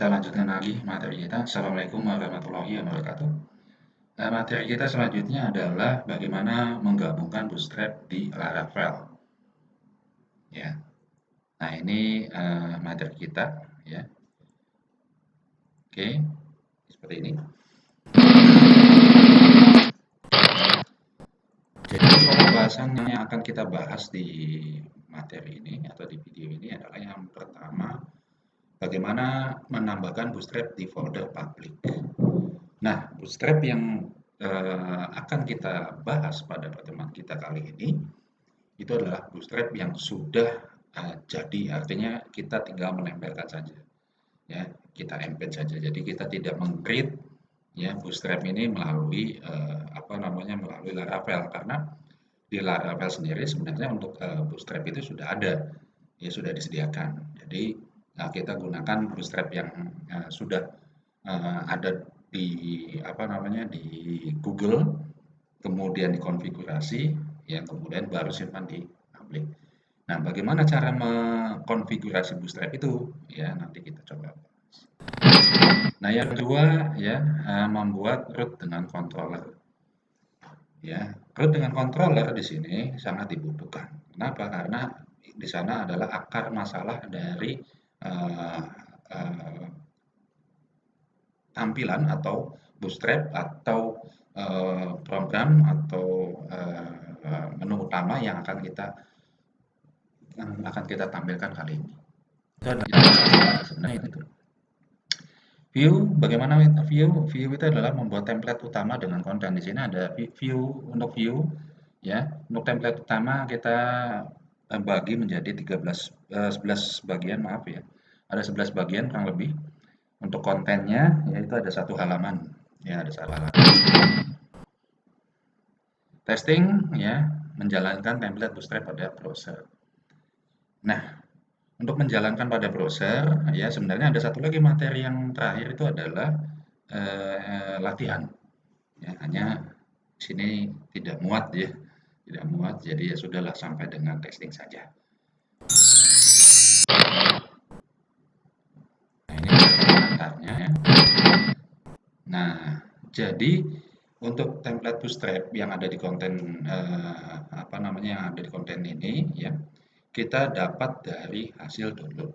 kita lanjutkan lagi materi kita. Assalamualaikum warahmatullahi wabarakatuh. Nah, materi kita selanjutnya adalah bagaimana menggabungkan Bootstrap di Laravel. Ya, nah ini materi kita, ya. Oke, seperti ini. Jadi pembahasan yang akan kita bahas di materi ini atau di video ini adalah yang pertama, bagaimana menambahkan Bootstrap di folder public. Nah, Bootstrap yang akan kita bahas pada pertemuan kita kali ini itu adalah Bootstrap yang sudah jadi, artinya kita tinggal menempelkan saja, ya, kita embed saja. Jadi kita tidak meng-create ya Bootstrap ini melalui melalui Laravel, karena di Laravel sendiri sebenarnya untuk Bootstrap itu sudah ada, ya sudah disediakan. Jadi kita gunakan Bootstrap yang sudah ada di di Google, kemudian dikonfigurasi, ya kemudian baru simpan di public. Nah, bagaimana cara mengkonfigurasi Bootstrap itu? Ya, nanti kita coba. Nah, yang kedua ya, membuat root dengan controller. Ya, root dengan controller di sini sangat dibutuhkan. Kenapa? Karena di sana adalah akar masalah dari uh, uh, tampilan atau Bootstrap atau program atau menu utama yang akan kita tampilkan kali ini. Itu adalah sebenarnya itu. View, bagaimana view? View itu adalah membuat template utama dengan konten. Di sini ada view untuk view, ya. Untuk template utama kita bagi menjadi 11 bagian, maaf ya. Ada 11 bagian kurang lebih. Untuk kontennya yaitu ada satu halaman, ya ada satu halaman. Testing, ya, menjalankan template Bootstrap pada browser. Nah, untuk menjalankan pada browser, ya sebenarnya ada satu lagi materi yang terakhir itu adalah latihan. Ya, hanya sini tidak muat ya, tidak muat. Jadi ya sudahlah sampai dengan testing saja. Nah, ini pengantarnya ya. Nah, jadi untuk template Bootstrap yang ada di konten yang ada di konten ini ya, kita dapat dari hasil download.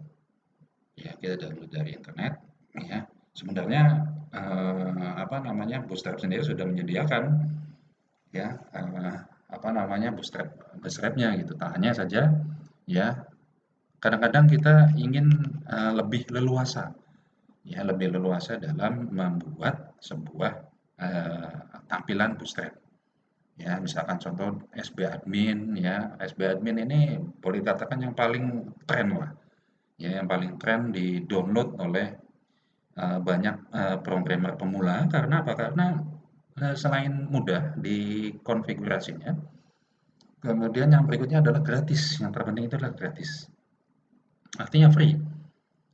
Ya, kita download dari internet ya. Sebenarnya Bootstrap sendiri sudah menyediakan ya Bootstrapnya gitu. Tak hanya saja ya, kadang-kadang kita ingin lebih leluasa ya, lebih leluasa dalam membuat sebuah tampilan Bootstrap. Ya, misalkan contoh SB Admin ya. SB Admin ini boleh dikatakan yang paling tren lah. Ya, yang paling tren di-download oleh banyak programmer pemula. Karena apa? Karena selain mudah dikonfigurasinya, kemudian yang berikutnya adalah gratis. Yang terpenting itu adalah gratis. Artinya free.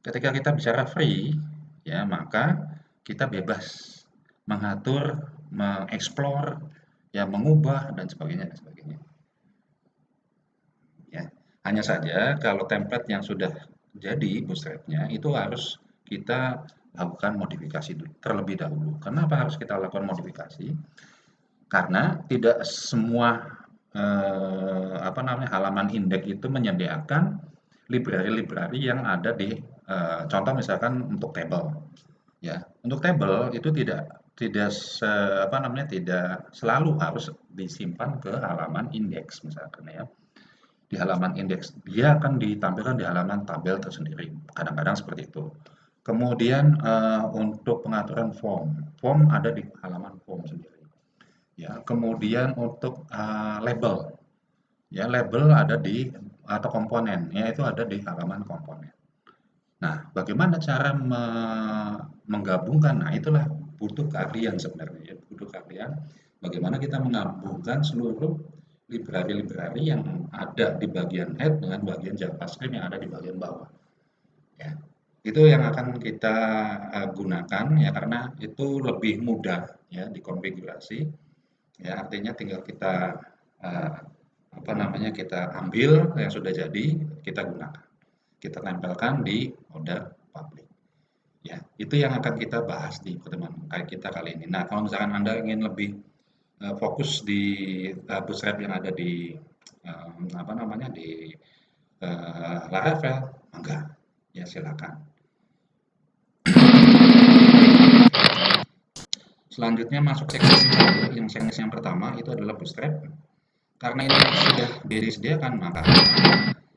Ketika kita bicara free, ya maka kita bebas mengatur, mengeksplor, ya mengubah dan sebagainya dan sebagainya. Ya, hanya saja kalau template yang sudah jadi Bootstrap-nya itu harus kita lakukan modifikasi terlebih dahulu. Kenapa harus kita lakukan modifikasi? Karena tidak semua halaman indeks itu menyediakan library-library yang ada di contoh misalkan untuk table. Ya, untuk table itu tidak tidak selalu harus disimpan ke halaman indeks misalkan ya. Di halaman indeks dia akan ditampilkan di halaman tabel tersendiri. Kadang-kadang seperti itu. Kemudian untuk pengaturan form ada di halaman form sendiri. Ya, kemudian untuk label, ya label ada di atau komponen, ya itu ada di halaman komponen. Nah, bagaimana cara menggabungkan? Nah, itulah butuh keahlian sebenarnya, ya, butuh keahlian. Bagaimana kita menggabungkan seluruh library-library yang ada di bagian head dengan bagian JavaScript yang ada di bagian bawah. Ya, itu yang akan kita gunakan ya, karena itu lebih mudah ya dikonfigurasi. Ya, artinya tinggal kita kita ambil yang sudah jadi, kita gunakan. Kita tempelkan di folder public. Ya, itu yang akan kita bahas di pertemuan kita kali ini. Nah, kalau misalkan Anda ingin lebih fokus di bootstrap yang ada di apa namanya di Laravel, enggak, ya silakan. Selanjutnya masuk section 1, yang section yang pertama itu adalah bootstrap. Karena ini sudah disediakan, maka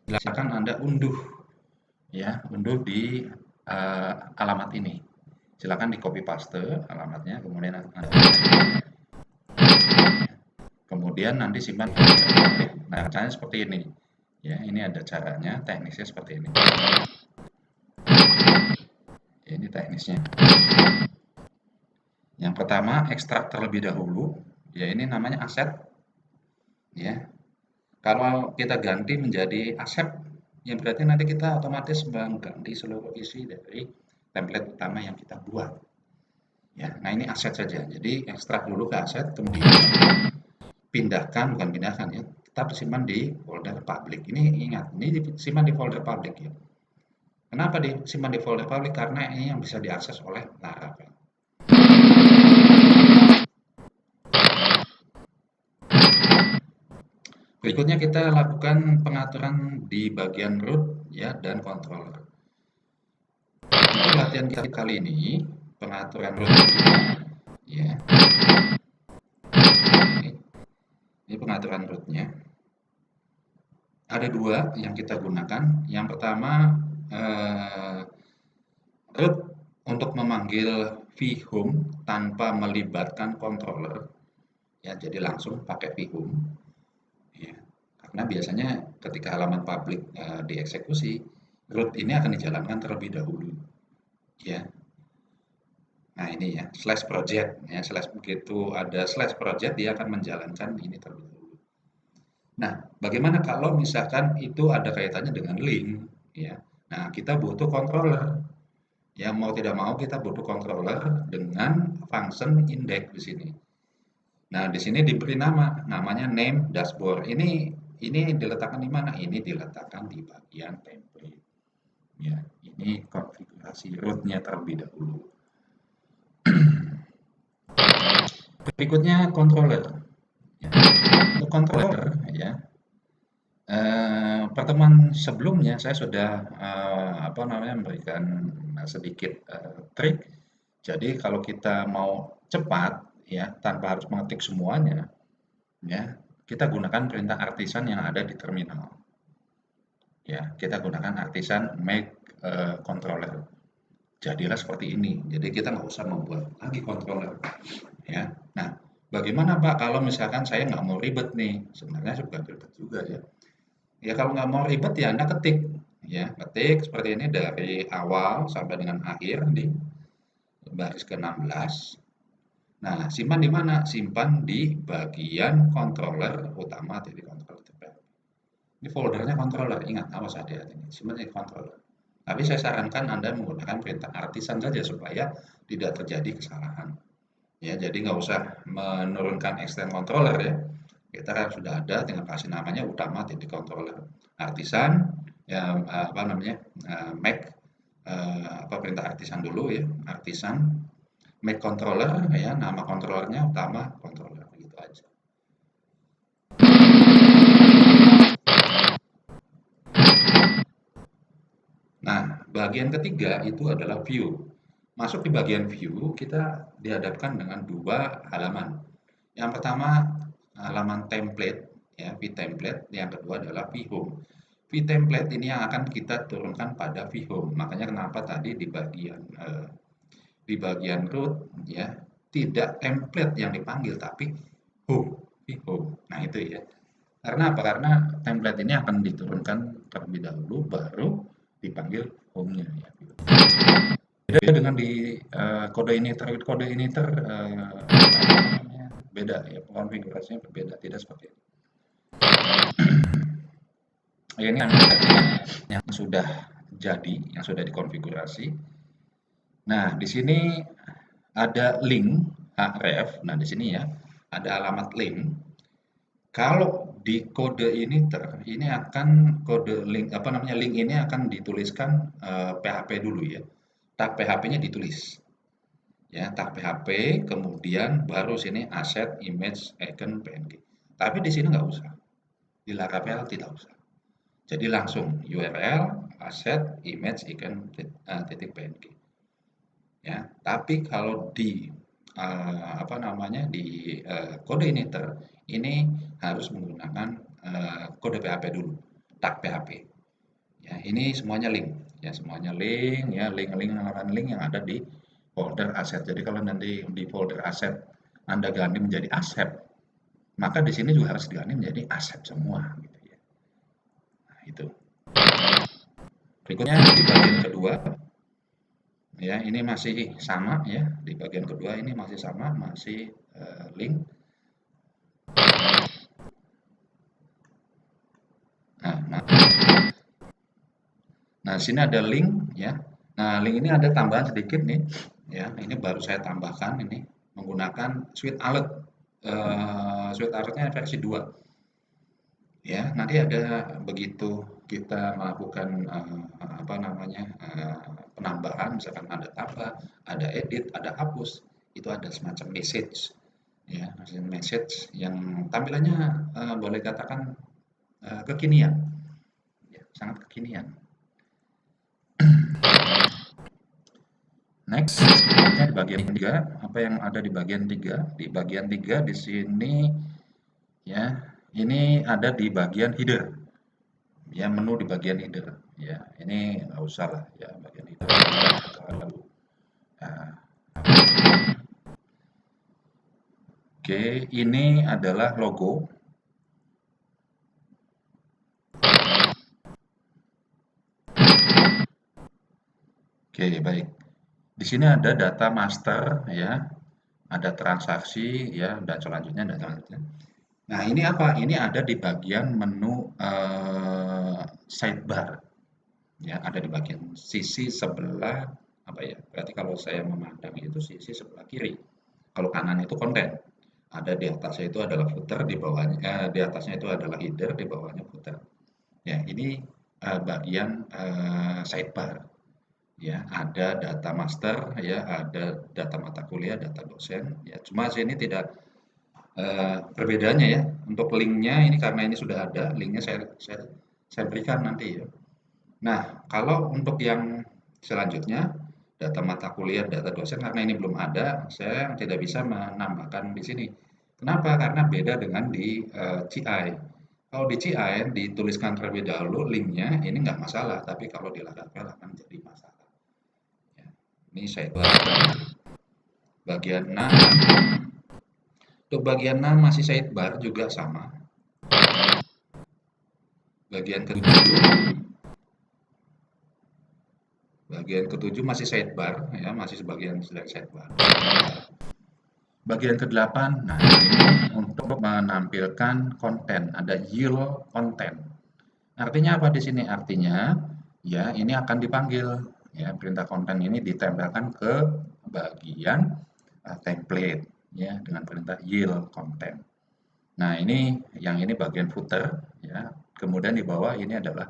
silakan Anda unduh, ya, unduh di alamat ini. Silakan di copy paste alamatnya, kemudian Anda kemudian nanti simpan. Nah, caranya seperti ini. Ya, ini ada caranya, teknisnya seperti ini. Ya, ini teknisnya. Yang pertama, ekstrak terlebih dahulu. Ya, ini namanya aset. Ya, kalau kita ganti menjadi aset, ya berarti nanti kita otomatis mengganti seluruh isi dari template utama yang kita buat. Ya, nah ini aset saja. Jadi ekstrak dulu ke aset, kemudian pindahkan, bukan pindahkan ya, tetap disimpan di folder public. Ini ingat, ini disimpan di folder public ya. Kenapa disimpan di folder public? Karena ini yang bisa diakses oleh Laravel. Berikutnya kita lakukan pengaturan di bagian root ya dan controller. Untuk latihan kita kali ini, pengaturan root ya. Ini pengaturan rootnya. Ada dua yang kita gunakan. Yang pertama root untuk memanggil vhome tanpa melibatkan controller. Ya, jadi langsung pakai vhome. Ya. Karena biasanya ketika halaman publik dieksekusi, root ini akan dijalankan terlebih dahulu. Ya. Nah, ini ya, slash project ya, slash begitu ada slash project dia akan menjalankan ini terlebih dahulu. Nah, bagaimana kalau misalkan itu ada kaitannya dengan link ya. Nah, kita butuh controller. Ya, mau tidak mau kita butuh controller dengan function index di sini. Nah, di sini diberi nama, namanya name dashboard. Ini diletakkan di mana? Ini diletakkan di bagian template. Ya, ini konfigurasi root-nya terlebih dahulu. Berikutnya controller. Ya, untuk controller ya. Pertemuan sebelumnya saya sudah apa namanya memberikan sedikit trik. Jadi kalau kita mau cepat ya tanpa harus mengetik semuanya, ya kita gunakan perintah artisan yang ada di terminal. Ya, kita gunakan artisan make controller. Jadilah seperti ini. Jadi kita nggak usah membuat lagi controller. Ya. Nah, bagaimana Pak kalau misalkan saya nggak mau ribet nih? Sebenarnya juga ribet juga ya. Ya kalau nggak mau ribet ya Anda ketik. Ya, ketik seperti ini dari awal sampai dengan akhir di baris ke-16. Nah, simpan di mana? Simpan di bagian controller utama dari controller TPM. Ini foldernya controller, ingat awas hati-hati ini, simpan di controller. Tapi saya sarankan Anda menggunakan perintah artisan saja supaya tidak terjadi kesalahan. Ya, jadi nggak usah menurunkan extend controller ya. Kita kan sudah ada tinggal kasih namanya utama titik controller. Artisan ya apa namanya? Make apa perintah artisan dulu ya, artisan make controller ya, nama controllernya utama controller gitu aja. Nah, bagian ketiga itu adalah view. Masuk di bagian view, kita dihadapkan dengan dua halaman. Yang pertama halaman template ya, vtemplate, yang kedua adalah vhome. Vtemplate ini yang akan kita turunkan pada vhome. Makanya kenapa tadi di bagian root ya, tidak template yang dipanggil tapi home, vhome. Nah, itu ya. Karena apa? Karena template ini akan diturunkan terlebih dahulu baru dipanggil home-nya ya. Beda dengan di kode initor beda ya, konfigurasinya berbeda, tidak seperti ini. Ini yang sudah jadi, yang sudah dikonfigurasi. Nah, di sini ada link href. Nah, di sini ya ada alamat link. Kalau di kode initor ini akan kode link apa namanya link ini akan dituliskan PHP dulu ya. tag PHP-nya ditulis. Ya, tag PHP, kemudian baru sini asset, image, icon, PNG. Tapi di sini nggak usah. Di Laravel tidak usah. Jadi langsung URL, asset, image, icon, titik PNG. Ya, tapi kalau di apa namanya di kode initer ini harus menggunakan kode PHP dulu, tag PHP. Ya, ini semuanya link, ya semuanya link, ya link yang ada di folder aset. Jadi kalau nanti di folder aset Anda ganti menjadi aset, maka di sini juga harus diganti menjadi aset semua, gitu ya. Nah, itu. Berikutnya di bagian kedua, ya ini masih sama ya, di bagian kedua ini masih sama, masih link. Nah, nah sini ada link ya. Nah, link ini ada tambahan sedikit nih, ya. Ini baru saya tambahkan ini menggunakan Suite Alert. Suite Alert-nya versi 2. Ya, nanti ada begitu kita melakukan apa namanya penambahan, misalkan ada tambah, ada edit, ada hapus, itu ada semacam message, ya, message yang tampilannya boleh katakan kekinian, ya, sangat kekinian. Next, selanjutnya di bagian 3, apa yang ada di bagian 3? Di bagian 3 di sini ya, ini ada di bagian header. Ya, menu di bagian header. Ya, ini nggak usah lah ya bagian header. Nah, oke, ini adalah logo. Oke, baik. Di sini ada data master ya, ada transaksi ya, dan selanjutnya data selanjutnya. Nah, ini apa? Ini ada di bagian menu sidebar. Ya, ada di bagian sisi sebelah apa ya? Berarti kalau saya memandang itu sisi sebelah kiri. Kalau kanan itu konten. Ada di atasnya itu adalah footer, di bawahnya di atasnya itu adalah header, di bawahnya footer. Ya, ini bagian sidebar. Ya, ada data master, ya, ada data mata kuliah, data dosen. Ya, cuma sini tidak perbedaannya ya. Untuk linknya ini karena ini sudah ada, linknya saya berikan nanti ya. Nah, kalau untuk yang selanjutnya, data mata kuliah, data dosen, karena ini belum ada, saya tidak bisa menambahkan di sini. Kenapa? Karena beda dengan di CI. Kalau di CI dituliskan terlebih dahulu linknya, ini nggak masalah, tapi kalau di Laravel akan jadi masalah. Ya, ini saya bagian 6. Untuk bagian 6 masih sidebar juga sama. Bagian ke-7 masih sidebar ya, masih sebagian sidebar. Bagian ke-8, nah ini untuk menampilkan konten, ada yield konten. Artinya apa di sini? Artinya ya ini akan dipanggil ya, perintah konten ini ditempelkan ke bagian template ya dengan perintah yield konten. Nah, ini bagian footer ya. Kemudian di bawah ini adalah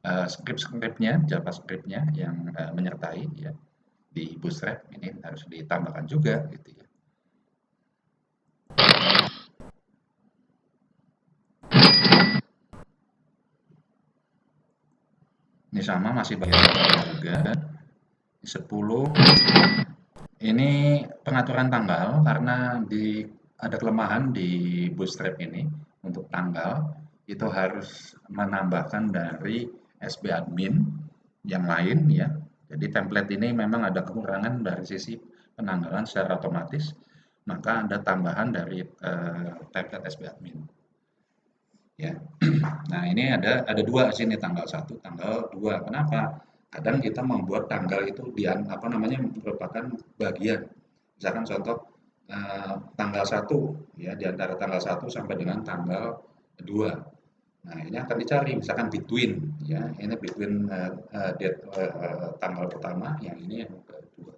script-scriptnya, JavaScript-nya yang menyertai ya di Bootstrap ini harus ditambahkan juga gitu ya. Ini sama masih bagian juga. 10 ini pengaturan tanggal karena ada kelemahan di Bootstrap ini untuk tanggal itu harus menambahkan dari SB admin yang lain ya. Jadi template ini memang ada kekurangan dari sisi penanggalan secara otomatis, maka ada tambahan dari template SB admin. Ya. Nah, ini ada dua sini tanggal 1, tanggal 2. Kenapa? Kadang kita membuat tanggal itu apa namanya merupakan bagian. Misalkan contoh tanggal 1 ya di antara tanggal 1 sampai dengan tanggal 2. Nah, ini akan dicari misalkan between ya. Ini between tanggal pertama, yang ini yang kedua.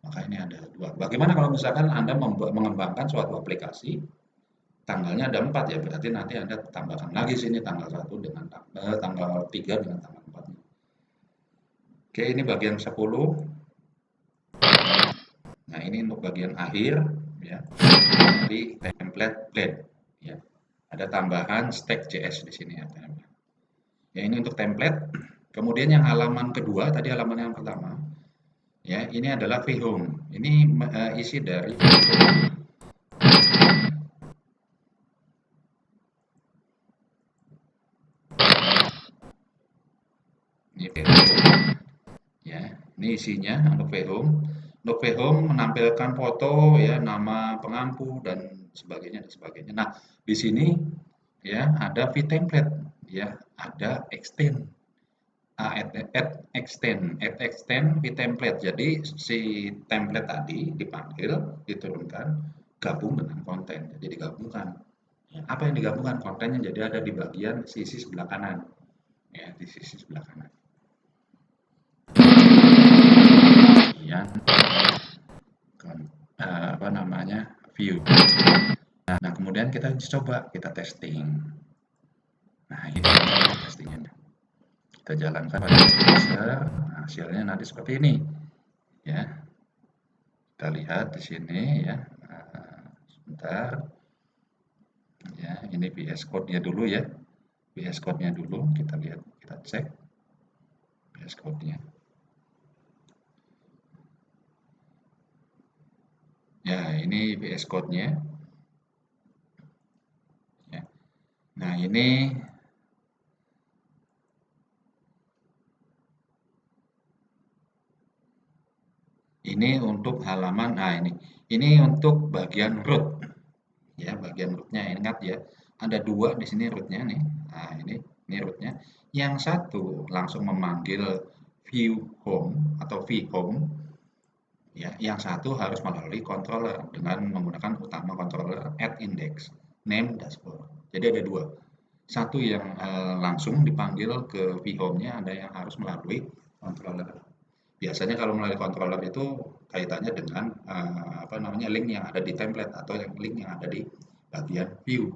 Maka ini ada dua. Bagaimana kalau misalkan Anda mengembangkan suatu aplikasi tanggalnya ada 4 ya, berarti nanti Anda tambahkan lagi sini tanggal 1 dengan tanggal 3 dengan tanggal 4. Oke, ini bagian 10. ini untuk bagian akhir ya dari template blade ya. Ada tambahan stack.js di sini ya. Ya ini untuk template. Kemudian yang halaman kedua tadi halaman yang pertama ya ini adalah vhome. Ini isi dari ini vhome ya. Ini isinya untuk vhome. Untuk vhome menampilkan foto ya, nama pengampu dan sebagainya dan sebagainya. Nah, di sini ya ada vtemplate ya, ada extend add extend vtemplate. Jadi si template tadi dipanggil, diturunkan, gabung dengan konten. Jadi digabungkan. Ya, apa yang digabungkan kontennya? Jadi ada di bagian sisi sebelah kanan. Ya, di sisi sebelah kanan. Yang apa namanya view. Nah, kemudian kita coba kita testing. Nah, ini testingnya. Kita jalankan pada browser. Nah, hasilnya nanti seperti ini. Ya, kita lihat di sini ya. Sebentar. Ya, ini VS Code-nya dulu ya. VS Code-nya dulu kita lihat, kita cek VS Code-nya. Ya, ini VS Code-nya. Ya. Nah, ini untuk halaman. Nah, ini untuk bagian root. Ya, bagian rootnya ingat ya. Ada dua di sini rootnya nih. Nah, ini rootnya. Yang satu langsung memanggil view home atau vhome. Ya, yang satu harus melalui controller dengan menggunakan utama controller add index, name dashboard. Jadi ada dua. Satu yang langsung dipanggil ke vhome-nya, ada yang harus melalui controller. Biasanya kalau melalui controller itu kaitannya dengan apa namanya link yang ada di template atau yang link yang ada di bagian view.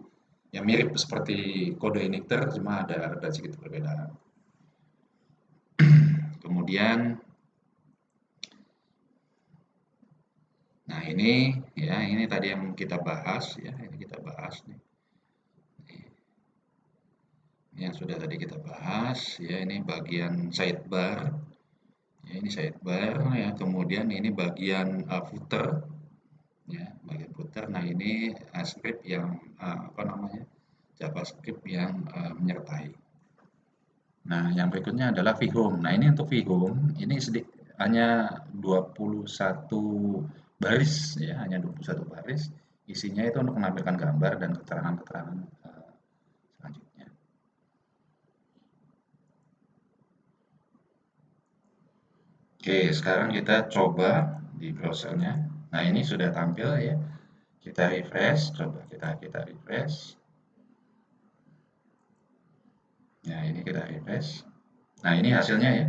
Yang mirip seperti kode initer cuma ada sedikit perbedaan. Kemudian nah ini ya ini tadi yang kita bahas ya, ini kita bahas nih. Ini yang sudah tadi kita bahas ya, ini bagian sidebar. Ya, ini sidebar ya, kemudian ini bagian footer ya, bagian footer. Nah, ini script yang apa namanya? JavaScript yang menyertai. Nah, yang berikutnya adalah vhome. Nah, ini untuk vhome, ini hanya 21 baris ya, hanya 21 baris. Isinya itu untuk menampilkan gambar dan keterangan-keterangan selanjutnya. Oke, sekarang kita coba di browsernya. Nah, ini sudah tampil ya. Kita refresh, coba kita refresh. Nah, ini kita refresh. Nah, ini hasilnya ya.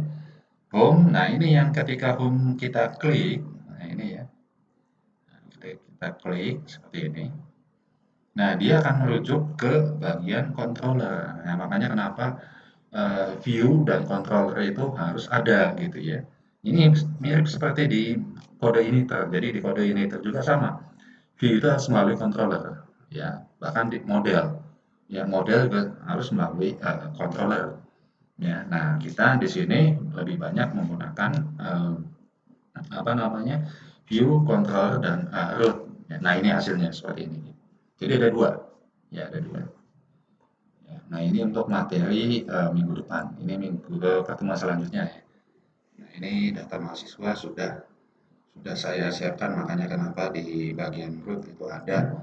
Home. Nah, ini yang ketika home kita klik. Nah, ini ya. Kita klik seperti ini. Nah, dia akan merujuk ke bagian controller. Nah, makanya kenapa view dan controller itu harus ada gitu ya. Ini mirip seperti di kode initer. Jadi di kode initer juga sama. View itu harus melalui controller ya, bahkan di model. Ya, model juga harus melalui controller. Ya, nah kita di sini lebih banyak menggunakan apa namanya view, controller dan root. Ya, nah ini hasilnya seperti ini. Jadi ada dua, ya ada dua. Ya, nah ini untuk materi minggu depan. Ini minggu pertemuan selanjutnya ya. Nah ini data mahasiswa sudah saya siapkan, makanya kenapa di bagian root itu ada.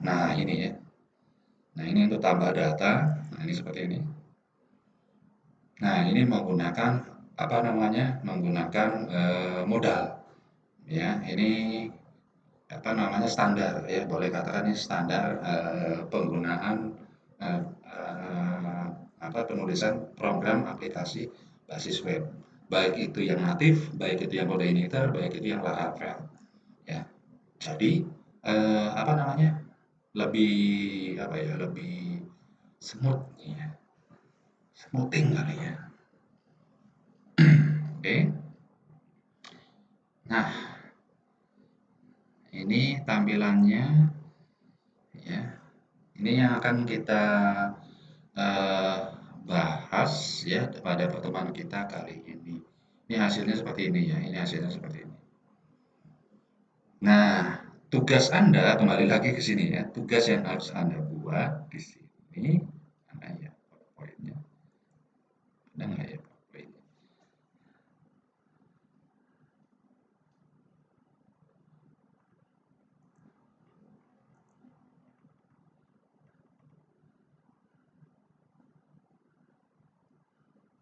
Nah ini ya. Nah ini untuk tambah data. Nah ini seperti ini. Nah, ini menggunakan apa namanya? Menggunakan modal. Ya, ini apa namanya standar ya, boleh katakan ini standar penggunaan eh, eh, apa penulisan program aplikasi basis web. Baik itu yang natif, baik itu yang kode initer, baik itu yang Laravel. Ya, jadi apa namanya? Lebih apa ya? Lebih smooth ya. Smoothing kali ya. Oke. Nah, tampilannya ya. Ini yang akan kita eh, bahas ya pada pertemuan kita kali ini. Ini hasilnya seperti ini ya. Ini hasilnya seperti ini. Nah, tugas Anda kembali lagi ke sini ya. Tugas yang harus Anda buat di sini, mana ya poinnya? Ada nggak ya poinnya?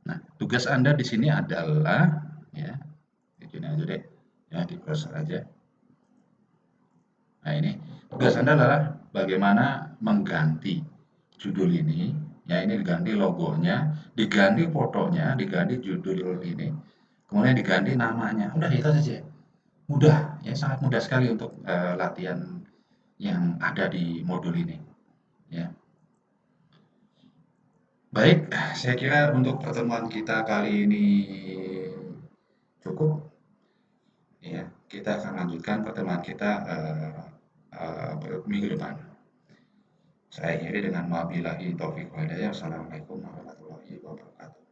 Nah, tugas Anda di sini adalah ya, ini aja deh, ya di browser aja. Nah, ini tugas Anda adalah bagaimana mengganti judul ini, ya ini diganti logonya, diganti fotonya, diganti judul ini, kemudian diganti namanya. Udah itu saja. Mudah, ya sangat mudah sekali untuk latihan yang ada di modul ini. Ya, baik, saya kira untuk pertemuan kita kali ini cukup. Ya, kita akan lanjutkan pertemuan kita minggu depan. Saya akhiri dengan wabillahi taufiq wal hidayah. Wassalamualaikum warahmatullahi wabarakatuh.